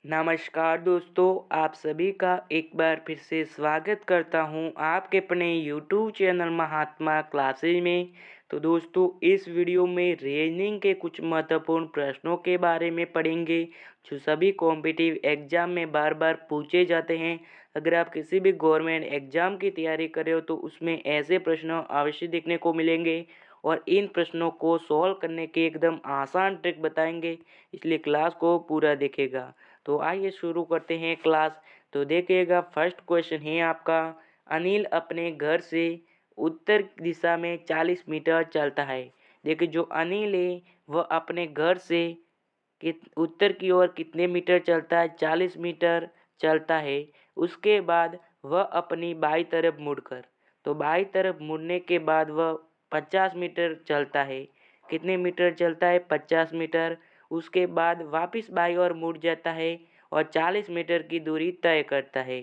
नमस्कार दोस्तों, आप सभी का एक बार फिर से स्वागत करता हूं आपके अपने यूट्यूब चैनल महात्मा क्लासेज में। तो दोस्तों, इस वीडियो में रीजनिंग के कुछ महत्वपूर्ण प्रश्नों के बारे में पढ़ेंगे जो सभी कॉम्पिटिटिव एग्जाम में बार बार पूछे जाते हैं। अगर आप किसी भी गवर्नमेंट एग्जाम की तैयारी कर रहे हो तो उसमें ऐसे प्रश्न अवश्य देखने को मिलेंगे और इन प्रश्नों को सॉल्व करने के एकदम आसान ट्रिक बताएंगे, इसलिए क्लास को पूरा देखेगा। तो आइए शुरू करते हैं क्लास। तो देखिएगा, फर्स्ट क्वेश्चन है आपका। अनिल अपने घर से उत्तर दिशा में 40 मीटर चलता है। देखिए, जो अनिल है वह अपने घर से उत्तर की ओर कितने मीटर चलता है? 40 मीटर चलता है। उसके बाद वह अपनी बाई तरफ मुड़कर, तो बाई तरफ मुड़ने के बाद वह 50 मीटर चलता है। कितने मीटर चलता है? 50 मीटर। उसके बाद वापस बाई ओर मुड़ जाता है और 40 मीटर की दूरी तय करता है।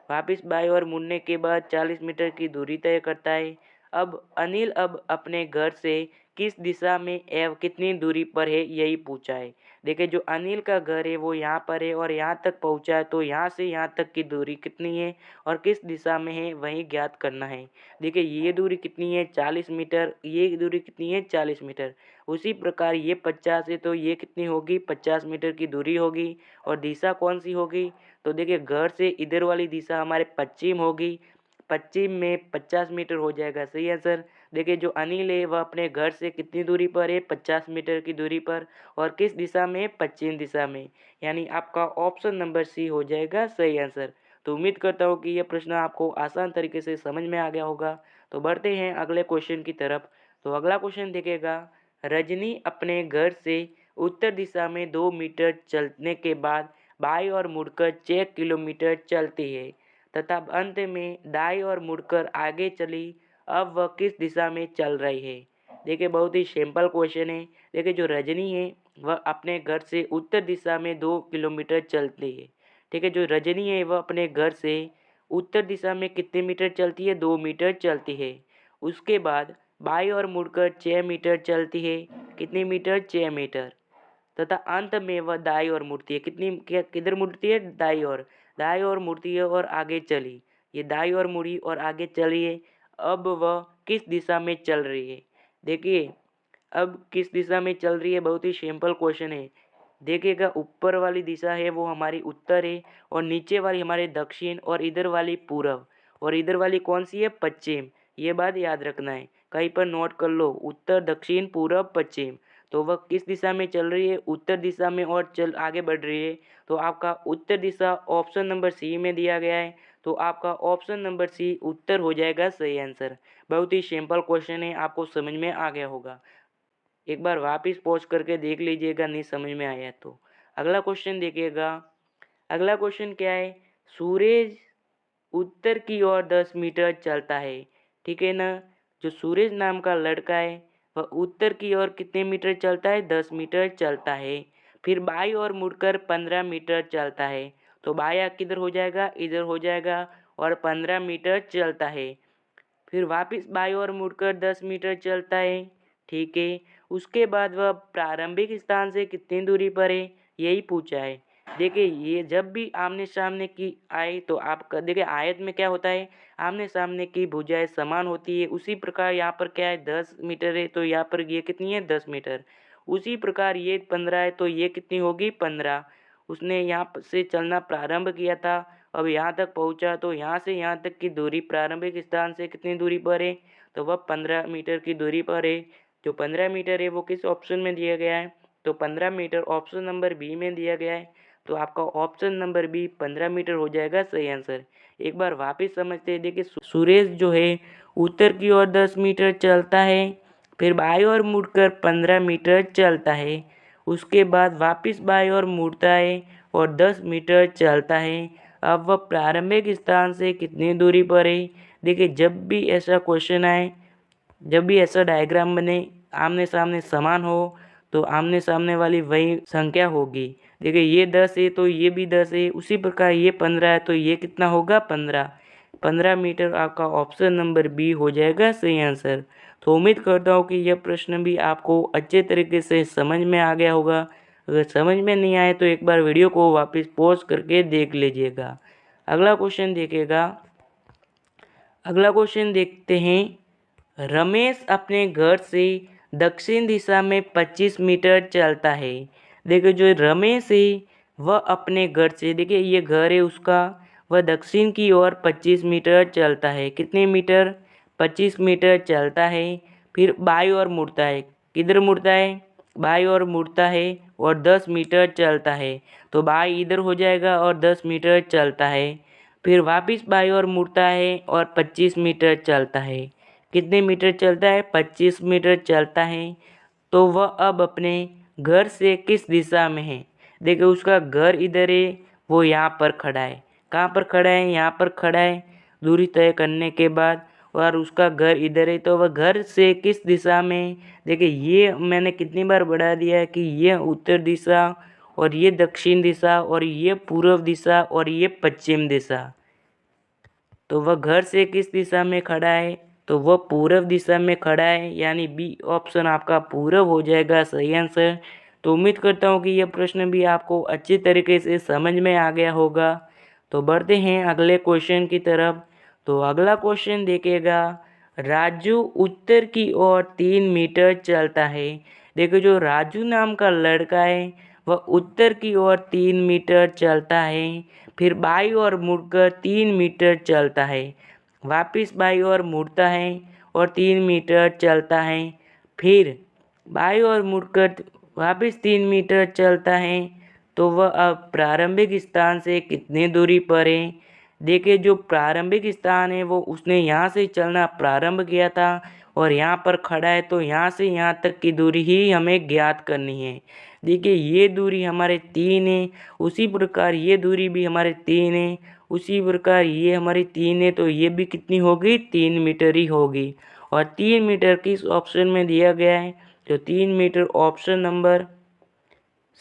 वापस बाई ओर मुड़ने के बाद 40 मीटर की दूरी तय करता है। अब अनिल अपने घर से किस दिशा में एवं कितनी दूरी पर है, यही पूछा है। देखिए, जो अनिल का घर है वो यहाँ पर है और यहाँ तक पहुँचा है, तो यहाँ से यहाँ तक की दूरी कितनी है और किस दिशा में है वही ज्ञात करना है। देखिए, ये दूरी कितनी है? 40 मीटर। ये दूरी कितनी है? 40 मीटर। उसी प्रकार ये 50 है, तो ये कितनी होगी? 50 मीटर की दूरी होगी। और दिशा कौन सी होगी? तो देखिए, घर से इधर वाली दिशा हमारे पश्चिम होगी। पश्चिम में 50 मीटर हो जाएगा। सही आंसर। देखिए, जो अनिल है वह अपने घर से कितनी दूरी पर है? 50 मीटर की दूरी पर। और किस दिशा में? पश्चिम दिशा में। यानी आपका ऑप्शन नंबर सी हो जाएगा सही आंसर। तो उम्मीद करता हूँ कि यह प्रश्न आपको आसान तरीके से समझ में आ गया होगा। तो बढ़ते हैं अगले क्वेश्चन की तरफ। तो अगला क्वेश्चन देखिएगा। रजनी अपने घर से उत्तर दिशा में 2 मीटर चलने के बाद बाईं ओर मुड़कर 6 किलोमीटर चलती है तथा अंत में दाईं ओर मुड़कर आगे चली। अब वह किस दिशा में चल रही है? देखिए, बहुत ही सिंपल क्वेश्चन है। देखिए, जो रजनी है वह अपने घर से उत्तर दिशा में 2 किलोमीटर चलती है। ठीक है, जो रजनी है वह अपने घर से उत्तर दिशा में कितने मीटर चलती है? 2 मीटर चलती है। उसके बाद बाईं ओर मुड़कर 6 मीटर चलती है। कितनी मीटर? 6 मीटर। तथा अंत में वह दाईं ओर मुड़ती है। किधर मुड़ती है? दाईं ओर। दाईं ओर मुड़ती है और आगे चली। ये दाईं ओर मुड़ी और आगे चली है। अब वह किस दिशा में चल रही है? देखिए, अब किस दिशा में चल रही है? बहुत ही सिंपल क्वेश्चन है। देखिएगा, ऊपर वाली दिशा है वो हमारी उत्तर है और नीचे वाली हमारे दक्षिण और इधर वाली पूरब और इधर वाली कौन सी है? पश्चिम। ये बात याद रखना है, कहीं पर नोट कर लो। उत्तर, दक्षिण, पूरब, पश्चिम। तो वह किस दिशा में चल रही है? उत्तर दिशा में और चल आगे बढ़ रही है। तो आपका उत्तर दिशा ऑप्शन नंबर सी में दिया गया है। तो आपका ऑप्शन नंबर सी उत्तर हो जाएगा सही आंसर। बहुत ही सिंपल क्वेश्चन है, आपको समझ में आ गया होगा। एक बार वापस पॉज करके देख लीजिएगा, नहीं समझ में आया तो। अगला क्वेश्चन देखिएगा। अगला क्वेश्चन क्या है? सूरज उत्तर की ओर 10 मीटर चलता है। ठीक है ना? जो सूरज नाम का लड़का है वह उत्तर की ओर कितने मीटर चलता है? 10 मीटर चलता है। फिर बाईं ओर मुड़कर 15 मीटर चलता है। तो बायां किधर हो जाएगा? इधर हो जाएगा। और 15 मीटर चलता है। फिर वापस बाईं ओर मुड़कर 10 मीटर चलता है। ठीक है। उसके बाद वह प्रारंभिक स्थान से कितनी दूरी पर है, यही पूछा है। देखिए, ये जब भी आमने सामने की आए तो आपका देखिए, आयत में क्या होता है? आमने सामने की भुजाएं समान होती है। उसी प्रकार यहाँ पर क्या है? 10 मीटर है, तो यहाँ पर ये कितनी है? 10 मीटर। उसी प्रकार ये 15 है, तो ये कितनी होगी? 15। उसने यहाँ से चलना प्रारंभ किया था, अब यहाँ तक पहुँचा, तो यहाँ से यहाँ तक की दूरी प्रारंभिक स्थान से कितनी दूरी पर है? तो वह 15 मीटर की दूरी पर है। जो 15 मीटर है वो किस ऑप्शन में दिया गया है? तो 15 मीटर ऑप्शन नंबर बी में दिया गया है। तो आपका ऑप्शन नंबर बी 15 मीटर हो जाएगा सही आंसर। एक बार वापस समझते हैं। देखिए, सुरेश जो है उत्तर की ओर 10 मीटर चलता है, फिर बाईं ओर मुड़कर 15 मीटर चलता है। उसके बाद वापस बाईं ओर मुड़ता है और 10 मीटर चलता है। अब वह प्रारंभिक स्थान से कितनी दूरी पर है? देखिए, जब भी ऐसा क्वेश्चन आए, जब भी ऐसा डायग्राम बने, आमने सामने समान हो, तो आमने सामने वाली वही संख्या होगी। देखिए, ये 10 है तो ये भी 10 है। उसी प्रकार ये 15 है तो ये कितना होगा? 15। 15 मीटर आपका ऑप्शन नंबर बी हो जाएगा सही आंसर। तो उम्मीद करता हूँ कि यह प्रश्न भी आपको अच्छे तरीके से समझ में आ गया होगा। अगर समझ में नहीं आए तो एक बार वीडियो को वापस पॉज करके देख लीजिएगा। अगला क्वेश्चन देखते हैं। रमेश अपने घर से दक्षिण दिशा में 25 मीटर चलता है। देखिए जो रमेश है वह अपने घर से, देखिए ये घर है उसका, वह दक्षिण की ओर 25 मीटर चलता है। कितने मीटर? 25 मीटर चलता है। फिर बाईं ओर मुड़ता है। किधर मुड़ता है? बाईं ओर मुड़ता है और 10 मीटर चलता है। तो बाईं इधर हो जाएगा और 10 मीटर चलता है। फिर वापस बाईं ओर मुड़ता है और 25 मीटर चलता है। कितने मीटर चलता है? 25 मीटर चलता है। तो वह अब अपने घर से किस दिशा में है? देखिए उसका घर इधर है, वो यहाँ पर खड़ा है। कहाँ पर खड़ा है? यहाँ पर खड़ा है दूरी तय करने के बाद, और उसका घर इधर है। तो वह घर से किस दिशा में? देखिए ये मैंने कितनी बार बढ़ा दिया है कि ये उत्तर दिशा और ये दक्षिण दिशा और ये पूर्व दिशा और ये पश्चिम दिशा। तो वह घर से किस दिशा में खड़ा है? तो वह पूर्व दिशा में खड़ा है, यानी बी ऑप्शन आपका पूर्व हो जाएगा सही आंसर। तो उम्मीद करता हूँ कि यह प्रश्न भी आपको अच्छी तरीके से समझ में आ गया होगा। तो बढ़ते हैं अगले क्वेश्चन की तरफ। तो अगला क्वेश्चन देखिएगा। राजू उत्तर की ओर 3 मीटर चलता है। देखो जो राजू नाम का लड़का है वह उत्तर की ओर 3 मीटर चलता है। फिर बाईं ओर मुड़कर 3 मीटर चलता है। वापस बाईं ओर मुड़ता है और 3 मीटर चलता है। फिर बाईं ओर मुड़कर वापस 3 मीटर चलता है। तो वह अब प्रारंभिक स्थान से कितनी दूरी पर है? देखिए जो प्रारंभिक स्थान है वो उसने यहाँ से चलना प्रारंभ किया था और यहाँ पर खड़ा है, तो यहाँ से यहाँ तक की दूरी ही हमें ज्ञात करनी है। देखिए ये दूरी हमारे 3 है, उसी प्रकार ये दूरी भी हमारे 3 है, उसी प्रकार ये हमारी 3 है, तो ये भी कितनी होगी? 3 मीटर ही होगी। और 3 मीटर किस ऑप्शन में दिया गया है? तो 3 मीटर ऑप्शन नंबर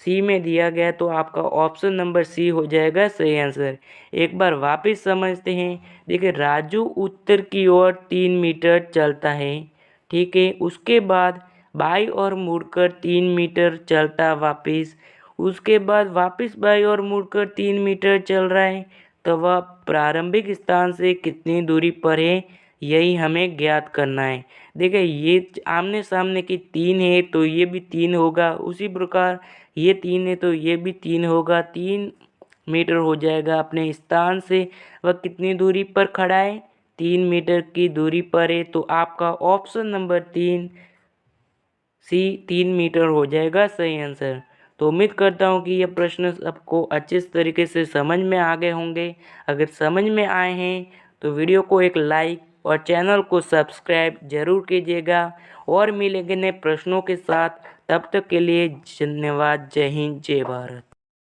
सी में दिया गया, तो आपका ऑप्शन नंबर सी हो जाएगा सही आंसर। एक बार वापस समझते हैं। देखिए राजू उत्तर की ओर 3 मीटर चलता है, ठीक है। उसके बाद बाईं ओर मुड़कर 3 मीटर चलता वापस। उसके बाद वापस बाईं ओर मुड़कर 3 मीटर चल रहा है। तो वह प्रारंभिक स्थान से कितनी दूरी पर है, यही हमें ज्ञात करना है। देखिए ये आमने सामने की 3 है तो ये भी 3 होगा, उसी प्रकार ये 3 है तो ये भी 3 होगा। 3 मीटर हो जाएगा अपने स्थान से। वह कितनी दूरी पर खड़ा है? 3 मीटर की दूरी पर है। तो आपका ऑप्शन नंबर 3 सी 3 मीटर हो जाएगा सही आंसर। तो उम्मीद करता हूँ कि यह प्रश्न सबको अच्छे तरीके से समझ में आ गए होंगे। अगर समझ में आए हैं तो वीडियो को एक लाइक और चैनल को सब्सक्राइब जरूर कीजिएगा, और मिलेंगे नए प्रश्नों के साथ। तब तक के लिए धन्यवाद। जय हिंद, जय भारत।